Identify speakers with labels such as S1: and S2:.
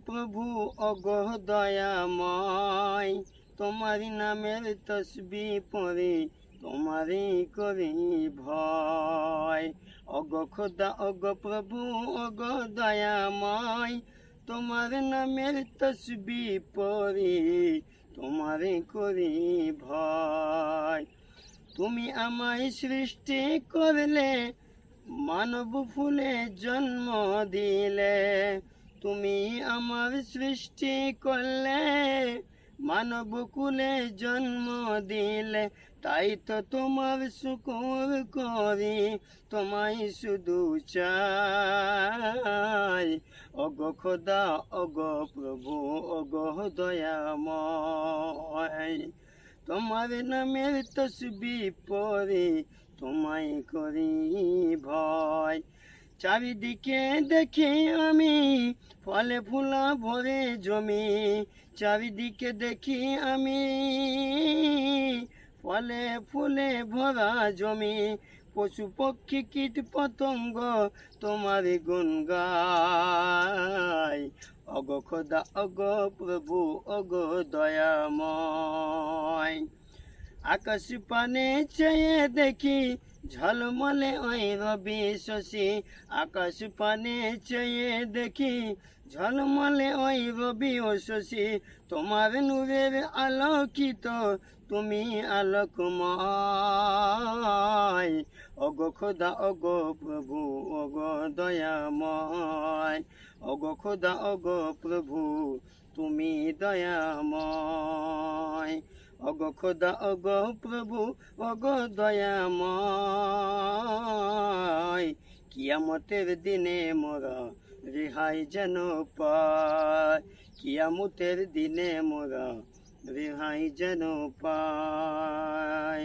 S1: প্রভু অগ দয়াময়, তোমারি নামের তসবি পড়ে তোমারি করি ভয়। অগ খোদা অগ প্রভু অগ দয়াময়, তোমার নামের তসবি পড়ে তোমারে করি ভয়। তুমি আমায় সৃষ্টি করলে, মানব ফুলে জন্ম দিলে। তুমি আমার সৃষ্টি করলে, মানব কুলে জন্ম দিলে। তাই তো তোমার শুকর করি, তোমায় শুধু চাই। অগ খোদা অগ প্রভু অগ দয়াময়, তোমার নামের তসবি পড়ে তোমায় করি ভয়। চারিদিকে দেখি আমি ফলে ফুলা ভরে জমি, চারিদিকে দেখি আমি ফলে ফুলে ভরা জমি। পশু পক্ষী কীট পতঙ্গ তোমার গুণ গায়। অগ খোদা অগ প্রভু অগ দয়াময়, আকাশ পানে চেয়ে দেখি ঝলমলে ওই রবি শশী। আকাশ পানে চেয়ে দেখি ঝলমলে ওই রবি ও শশী। তোমার নূরের আলোকিত তুমি আলোকময়। অগ খোদা অগ প্রভু অগ দয়াময়, অগ খোদা অগ প্রভু তুমি দয়াময়। অগ খোদা অগ প্রভু অগ দয়াময়, কিয়ামতের দিনে মোরা রেহাই যেন পাই। কিয়ামতের দিনে মোরা রেহাই যেন পাই।